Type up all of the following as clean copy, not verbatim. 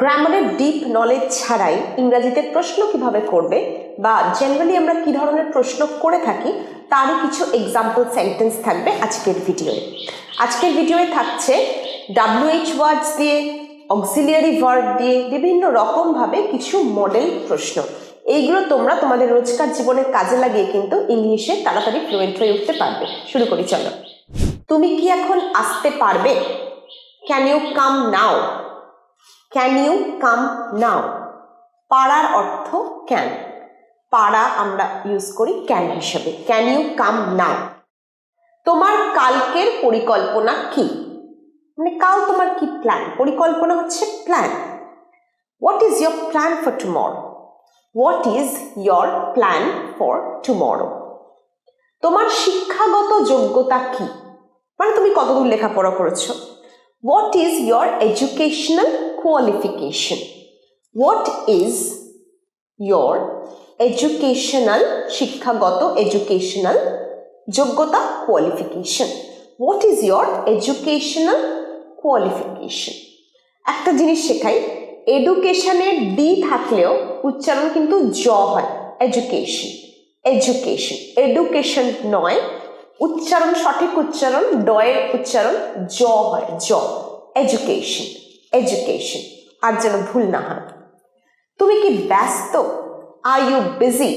গ্রামারের deep knowledge ছাড়াই ইংরেজিতে প্রশ্ন কিভাবে করবে বা জেনারেলি আমরা কি ধরনের প্রশ্ন করে থাকি তারই কিছু এক্সাম্পল সেন্টেন্স থাকবে আজকের ভিডিওয়ে। আজকের ভিডিওয়ে থাকছে WH ওয়ার্ডস দিয়ে, অক্সিলিয়ারি ভার্ব দিয়ে বিভিন্ন রকমভাবে কিছু মডেল প্রশ্ন। এইগুলো তোমরা তোমাদের রোজকার জীবনের কাজে লাগিয়ে কিন্তু ইংলিশে তাড়াতাড়ি ফ্লুয়েন্ট হয়ে উঠতে পারবে। শুরু করি চলো। তুমি কি এখন আসতে পারবে? Can you come now? Can you come now. পারার অর্থ ক্যান, পারা আমরা ইউজ করি ক্যান হিসেবে। Can you come now. তোমার কালকের পরিকল্পনা কি? মানে কাল তোমার কি প্ল্যান? পরিকল্পনা হচ্ছে plan. What is your plan for tomorrow? What is your plan for tomorrow. তোমার শিক্ষাগত যোগ্যতা কি? মানে তুমি কতদূর লেখাপড়া করেছো। What is your educational qualification? What is your educational শিক্ষাগত educational যোগ্যতা qualification? What is your educational qualification? একটা জিনিস শেখাই, এডুকেশনের ডি থাকলেও উচ্চারণ কিন্তু জ হয়, এডুকেশন এডুকেশন এডুকেশন নয়। উচ্চারণ সঠিক উচ্চারণ ডয়ের উচ্চারণ জ হয়, জ। এডুকেশন এডুকেশন, আর যেন ভুল না হয়। তুমি কি ব্যস্ত? Are you busy?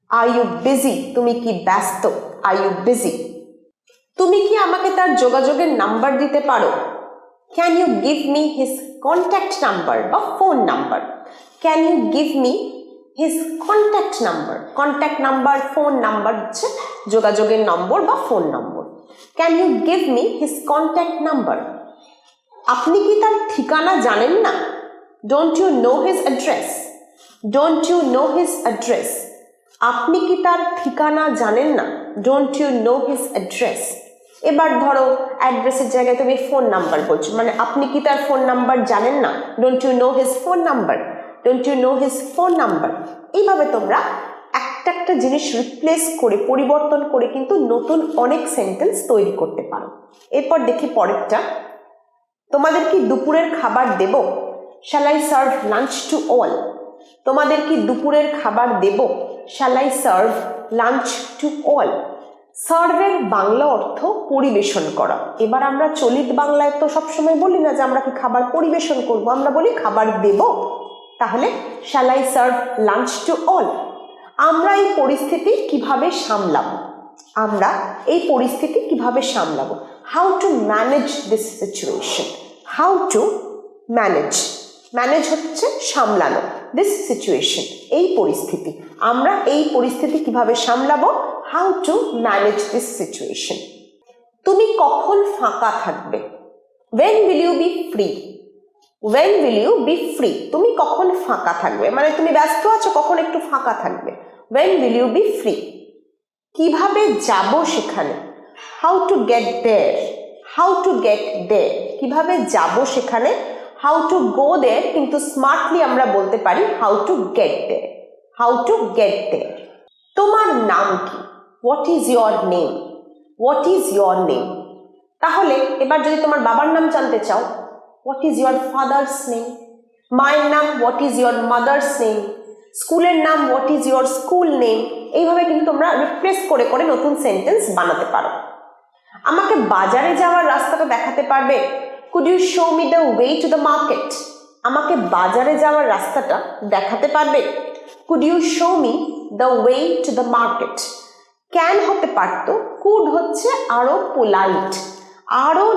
Are you busy? তুমি কি ব্যস্ত? Are you busy? তুমি কি আমাকে তার যোগাযোগের নাম্বার দিতে পারো? Can you give me his contact number বা phone number? Can you give me his contact number. Contact number, phone number হচ্ছে যোগাযোগের নম্বর বা ফোন নম্বর। Can you give me his contact number. আপনি কি তার ঠিকানা জানেন না? Don't you know his address? Don't you know his address. আপনি কি তার ঠিকানা জানেন না? Don't you know his address. এবার ধরো অ্যাড্রেসের জায়গায় তুমি ফোন নাম্বার বলছো, মানে আপনি কি তার ফোন নাম্বার জানেন না? Don't you know his phone number. Don't you know his phone number. এইভাবে তোমরা একটা একটা জিনিস রিপ্লেস করে, পরিবর্তন করে কিন্তু নতুন অনেক সেন্টেন্স তৈরি করতে পারো। এরপর দেখি পরেরটা। তোমাদের কি দুপুরের খাবার দেব? Shall I serve lunch to all? তোমাদের কি দুপুরের খাবার দেব? Shall I serve lunch to all? সার্ভের বাংলা অর্থ পরিবেশন করা। এবার আমরা চলিত বাংলায় তো সবসময় বলি না যে আমরা কি খাবার পরিবেশন করব, আমরা বলি খাবার দেব। তাহলে shall I serve lunch to all? আমরা এই পরিস্থিতি কিভাবে সামলাবো? আমরা এই পরিস্থিতি কিভাবে সামলাবো? How to manage this situation. How to manage, manage হচ্ছে সামলানো, দিস সিচুয়েশন এই পরিস্থিতি। আমরা এই পরিস্থিতি কিভাবে সামলাবো? How to manage this situation. তুমি কখন ফাঁকা থাকবে? when will you be free? when will you be free? তুমি কখন ফাঁকা থাকবে, মানে তুমি ব্যস্ত আছো, কখন একটু ফাঁকা থাকবে। when will you be free? কিভাবে যাব সেখানে? how to get there? how to get there? কিভাবে যাব সেখানে? how to go there, কিন্তু স্মার্টলি আমরা বলতে পারি how to get there. how to get there. তোমার নাম কি? what is your name? what is your name? তাহলে এবার যদি তোমার বাবার নাম জানতে চাও, what is your father's name? মায়ের নাম what is your mother's name? স্কুলের নাম what is your school name? এইভাবে কিন্তু তোমরা রিপ্লেস করে করে নতুন সেন্টেন্স বানাতে পারো। আমাকে বাজারে যাওয়ার রাস্তাটা দেখাতে পারবে? could you show me the way to the market? আমাকে বাজারে যাওয়ার রাস্তাটা দেখাতে পারবে? could you show me the way to the market? Can হতে পারতো, কুড হচ্ছে আরো পোলাইট, আরো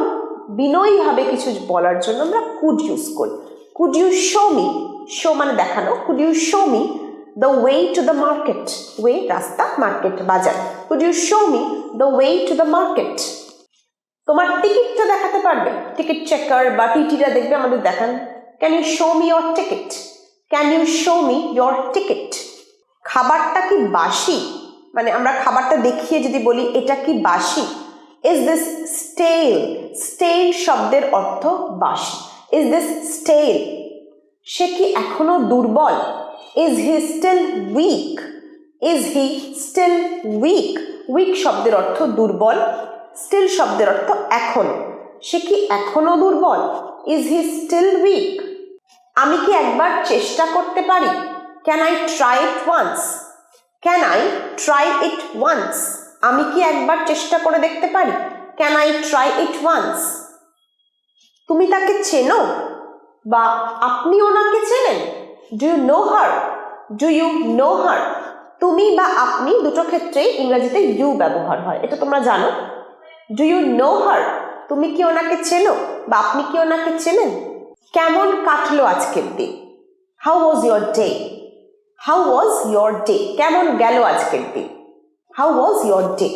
বিনয়ীভাবে কিছু বলার জন্য আমরা কুড ইউজ করি। Could you show me, show মানে দেখানো, could you show me the way to the market? Way রাস্তা, মার্কেট বাজার। Could you show me the way to the market? তোমার টিকিটটা দেখাতে পারবে? টিকিট চেকার বা টিটিরা দেখবে আমাদের দেখান। Can you show me your ticket? Can you show me your ticket? খাবারটা কি বাসি? মানে আমরা খাবারটা দেখিয়ে যদি বলি এটা কি বাসি? Is this স্টেল? স্টেল শব্দের অর্থ বাসি। Is this স্টেল? সে কি এখনো দুর্বল? Is he still weak? Is he still weak? Weak শব্দের অর্থ দুর্বল, স্টিল শব্দের অর্থ এখনো। সে কি এখনো দুর্বল? Is he still weak? আমি কি একবার চেষ্টা করতে পারি? Can I try it once? Can I try it once? আমি কি একবার চেষ্টা করে দেখতে পারি? Can I try it once? তুমি তাকে চেনো বা আপনি ওনাকে চেনেন? Do you know her? Do you know her? তুমি বা আপনি দুটো ক্ষেত্রেই ইংরেজিতে ইউ ব্যবহার হয়, এটা তোমরা জানো। Do you know her? তুমি কি ওনাকে চেনো বা আপনি কি ওনাকে চেনেন? কেমন কাটলো আজকের দিন? How was your day? How was your day? কেমন গেল আজকের দিন? How was your day?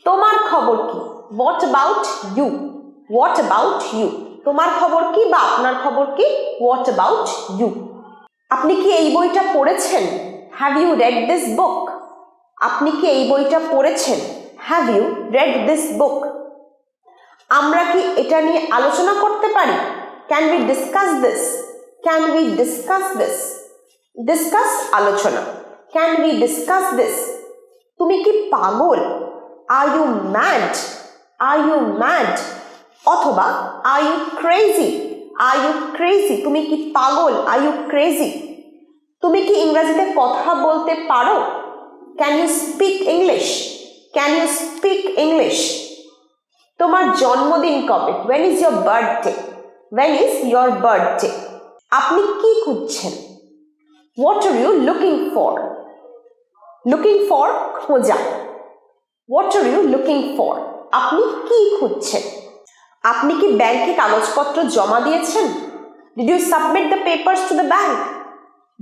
তোমার খবর কি? What about you? What about you? তোমার খবর কি বা আপনার খবর কি? What about you? আপনি কি এই বইটা পড়েছেন? Have you read this book? আপনি কি এই বইটা পড়েছেন? Have you read this book? আমরা কি এটা নিয়ে আলোচনা করতে পারি? Can we discuss this? Can we discuss this? Discuss আলোচনা। Can we discuss this? তুমি কি পাগল? Are you mad? Are you mad? অথবা are you crazy? Are you crazy? তুমি কি পাগল? Are you crazy? তুমি কি ইংরেজিতে কথা বলতে পারো? Can you speak English? Can you speak English? তোমার জন্মদিন কবে? when is your birthday? when is your birthday? আপনি কি খুঁজছেন? what are you looking for? looking for খোঁজা। what are you looking for? আপনি কি খুঁজছেন? আপনি কি ব্যাংকে কাগজপত্র জমা দিয়েছেন? did you submit the papers to the bank?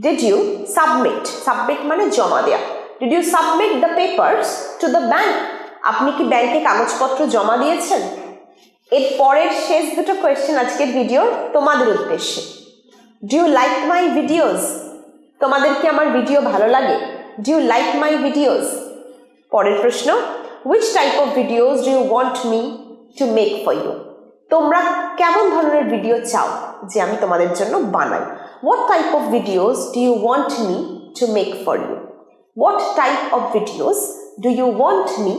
did you submit? submit মানে জমা দেয়া। did you submit the papers to the bank? আপনি কি ব্যাংকে কাগজপত্র জমা দিয়েছেন? এর পরের শেষ দুটো কোয়েশ্চেন আজকের ভিডিওর তোমাদের উদ্দেশ্যে। Do you like my videos? তোমাদের কি আমার ভিডিও ভালো লাগে? Do you like my videos? পরের প্রশ্ন, which type of videos do you want me to make for you? তোমরা কেমন ধরনের ভিডিও চাও যে আমি তোমাদের জন্য বানাই? what type of videos do you want me to make for you? what type of videos do you want me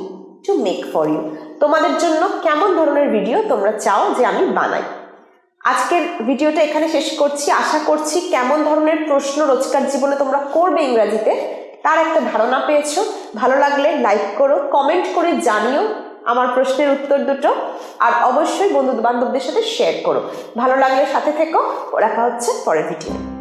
to make for you? তোমাদের জন্য কেমন ধরনের ভিডিও তোমরা চাও যে আমি বানাই? আজকের ভিডিওটা এখানে শেষ করছি। আশা করছি কেমন ধরনের প্রশ্ন রোজকার জীবনে তোমরা করবে ইংরেজিতে তার একটা ধারণা পেয়েছো। ভালো লাগলে লাইক করো, কমেন্ট করে জানিও আমার প্রশ্নের উত্তর দুটো, আর অবশ্যই বন্ধু বান্ধবদের সাথে শেয়ার করো। ভালো লাগলে সাথে থেকো। দেখা হচ্ছে পরের ভিডিও।